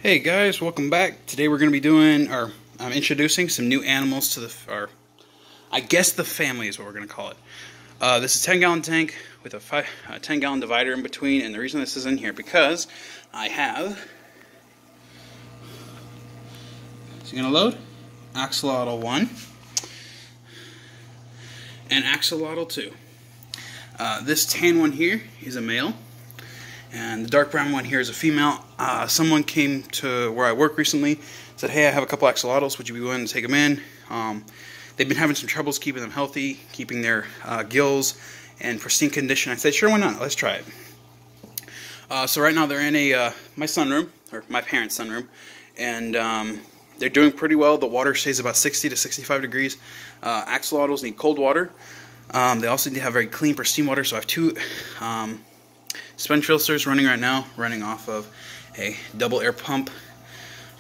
Hey guys, welcome back. Today we're going to be doing, or I'm introducing some new animals to or I guess the family is what we're going to call it. This is a 10-gallon tank with a 10-gallon divider in between, and the reason this is in here because I have, is it going to load? Axilotl 1 and Axilotl 2. This tan one here is a male, and the dark brown one here is a female. Someone came to where I work recently, said, hey, I have a couple axolotls, would you be willing to take them in? They've been having some troubles keeping them healthy, keeping their gills in pristine condition. I said, sure, why not? Let's try it. So right now they're in my sunroom, or my parents' sunroom, and they're doing pretty well. The water stays about 60 to 65 degrees. Axolotls need cold water. They also need to have very clean, pristine water, so I have two sponge filters running right now, running off of a double air pump.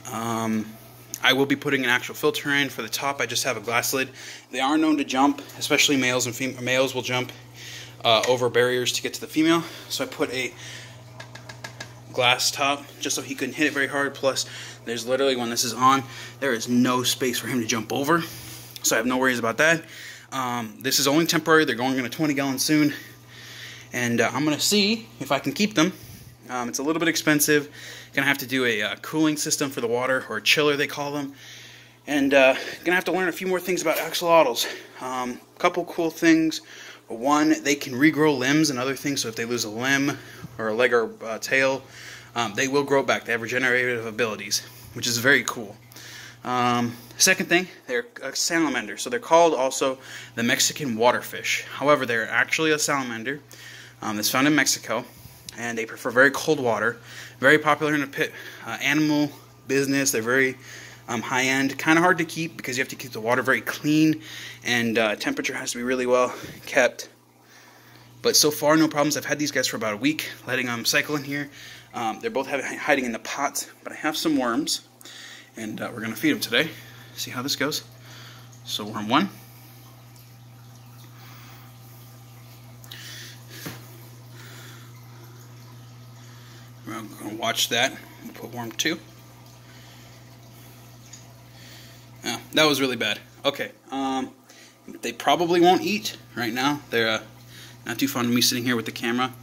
I will be putting an actual filter in. For the top, I just have a glass lid. They are known to jump, especially males, and males will jump over barriers to get to the female. So I put a glass top just so he couldn't hit it very hard. Plus, there's literally, when this is on, there is no space for him to jump over. So I have no worries about that. This is only temporary. They're going in a 20-gallon soon. And I'm going to see if I can keep them. It's a little bit expensive. Going to have to do a cooling system for the water, or a chiller they call them. And going to have to learn a few more things about axolotls. Couple cool things. One, they can regrow limbs and other things, so if they lose a limb or a leg or a tail, they will grow back. They have regenerative abilities, which is very cool. Second thing, they're a salamander, so they're called also the Mexican waterfish. However, they're actually a salamander that's found in Mexico, and they prefer very cold water. Very popular in the pit animal business. They're very high-end, kind of hard to keep because you have to keep the water very clean, and temperature has to be really well kept. But so far, no problems. I've had these guys for about a week, letting them cycle in here. They're both hiding in the pots, but I have some worms, and we're going to feed them today. See how this goes. So worm 1. We're going to watch that. We'll put worm 2. Oh, that was really bad. Okay. They probably won't eat right now. They're not too fond of me sitting here with the camera.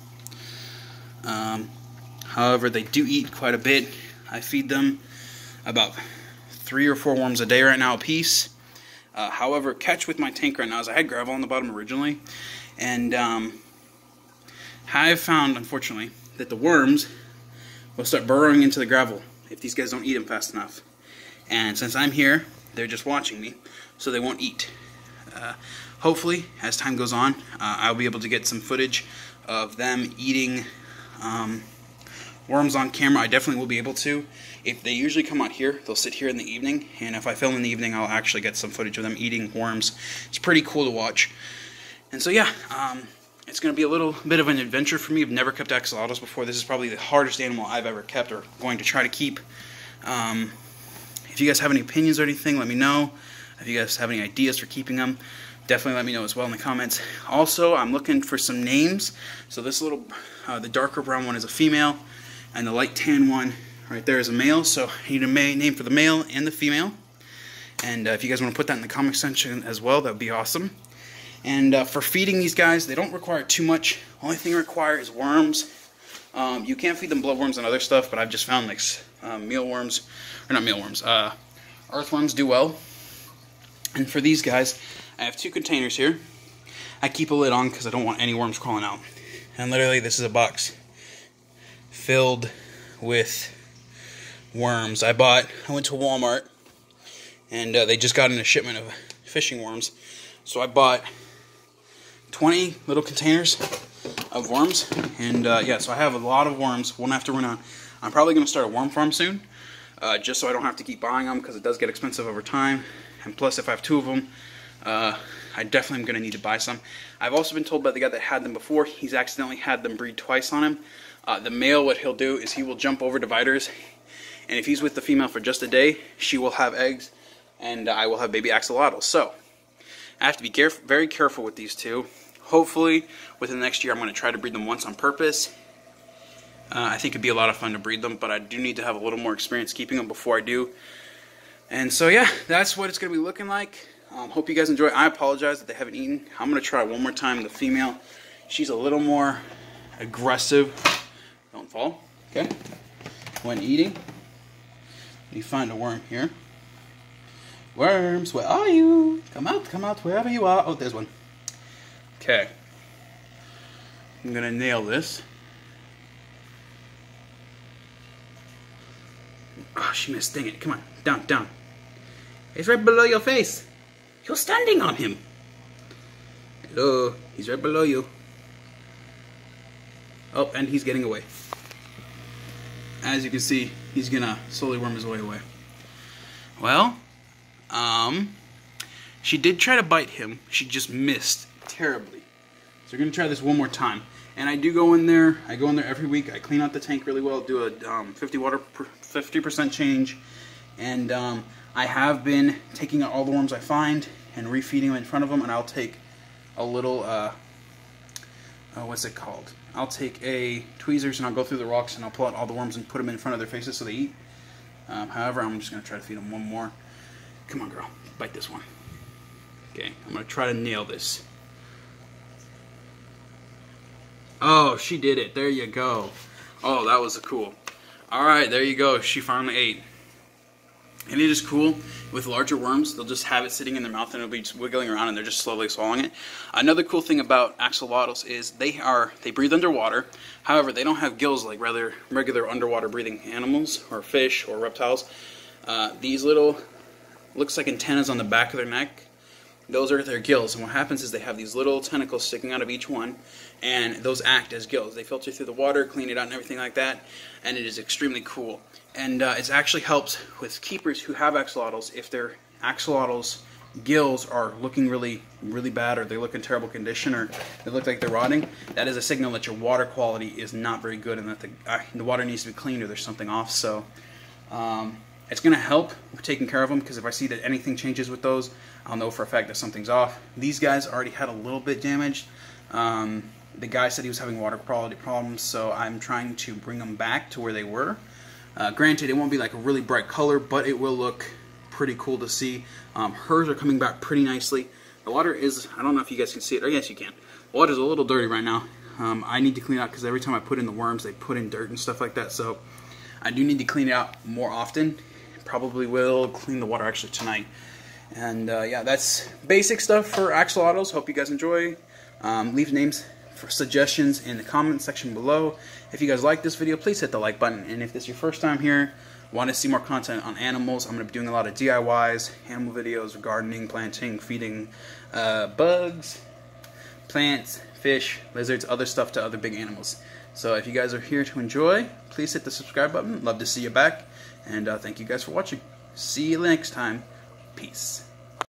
However, they do eat quite a bit. I feed them about 3 or 4 worms a day right now a piece. However, catch with my tank right now is I had gravel on the bottom originally, and I've found, unfortunately, that the worms will start burrowing into the gravel if these guys don't eat them fast enough. And since I'm here, they're just watching me, so they won't eat. Hopefully, as time goes on, I'll be able to get some footage of them eating worms on camera. I definitely will be able to. If they usually come out here, they'll sit here in the evening, and if I film in the evening, I'll actually get some footage of them eating worms. It's pretty cool to watch. And so yeah, it's going to be a little bit of an adventure for me. I've never kept axolotls before. This is probably the hardest animal I've ever kept or going to try to keep. If you guys have any opinions or anything, let me know. If you guys have any ideas for keeping them, definitely let me know as well in the comments. Also, I'm looking for some names. So this little, the darker brown one is a female, and the light tan one right there is a male. So I need a name for the male and the female. And if you guys want to put that in the comment section as well, that would be awesome. And for feeding these guys, they don't require too much. Only thing required is worms. You can feed them bloodworms and other stuff, but I've just found like mealworms, or not mealworms, earthworms do well. And for these guys, I have 2 containers here. I keep a lid on because I don't want any worms crawling out. And literally, this is a box filled with worms. I went to Walmart, and they just got in a shipment of fishing worms. So I bought 20 little containers of worms, and yeah, so I have a lot of worms, one after one. I'm probably going to start a worm farm soon, just so I don't have to keep buying them, because it does get expensive over time. And plus, if I have 2 of them, I definitely am going to need to buy some. I've also been told by the guy that had them before, he's accidentally had them breed twice on him. The male, what he'll do is he will jump over dividers, and if he's with the female for just a day, she will have eggs, and I will have baby axolotls. So I have to be very careful with these 2. Hopefully, within the next year, I'm going to try to breed them once on purpose. I think it'd be a lot of fun to breed them, but I do need to have a little more experience keeping them before I do. And so yeah, that's what it's going to be looking like. Hope you guys enjoy. I apologize that they haven't eaten. I'm going to try one more time. The female, she's a little more aggressive. Don't fall. Okay. When eating, you find a worm here. Worms, where are you? Come out, wherever you are. Oh, there's one. Okay. I'm going to nail this. Oh, she missed. Dang it. Come on. Down, down. He's right below your face. You're standing on him. Hello. He's right below you. Oh, and he's getting away. As you can see, he's gonna slowly worm his way away. Well, she did try to bite him. She just missed terribly. So we're gonna try this one more time. And I do go in there. I go in there every week. I clean out the tank really well. Do a 50% change. And I have been taking out all the worms I find and refeeding them in front of them. And I'll take a little, what's it called? I'll take a tweezers and I'll go through the rocks and I'll pull out all the worms and put them in front of their faces so they eat. However, I'm just going to try to feed them one more. Come on, girl. Bite this one. Okay, I'm going to try to nail this. Oh, she did it. There you go. Oh, that was cool. Alright, there you go. She finally ate. And it is cool with larger worms. They'll just have it sitting in their mouth and it'll be just wiggling around and they're just slowly swallowing it. Another cool thing about axolotls is they breathe underwater. However, they don't have gills like regular underwater breathing animals or fish or reptiles. These little, looks like antennas on the back of their neck. Those are their gills, and what happens is they have these little tentacles sticking out of each one, and those act as gills. They filter through the water, clean it out and everything like that, and it is extremely cool. And it actually helps with keepers who have axolotls. If their axolotls' gills are looking really, really bad, or they look in terrible condition, or they look like they're rotting, that is a signal that your water quality is not very good, and that the water needs to be cleaned or there's something off. So it's going to help with taking care of them, because if I see that anything changes with those, I'll know for a fact that something's off. These guys already had a little bit damaged. The guy said he was having water quality problems, so I'm trying to bring them back to where they were. Granted, it won't be like a really bright color, but it will look pretty cool to see. Hers are coming back pretty nicely. The water is, I don't know if you guys can see it, or yes you can. The water's a little dirty right now. I need to clean it out because every time I put in the worms, they put in dirt and stuff like that, so I do need to clean it out more often. Probably will clean the water actually tonight. And yeah, that's basic stuff for axolotls. Hope you guys enjoy. Leave names for suggestions in the comment section below. If you guys like this video, please hit the like button. And if this is your first time here, want to see more content on animals, I'm going to be doing a lot of DIYs, animal videos, gardening, planting, feeding bugs, plants, fish, lizards, other stuff to other big animals. So if you guys are here to enjoy, please hit the subscribe button. Love to see you back. And thank you guys for watching. See you next time. Peace.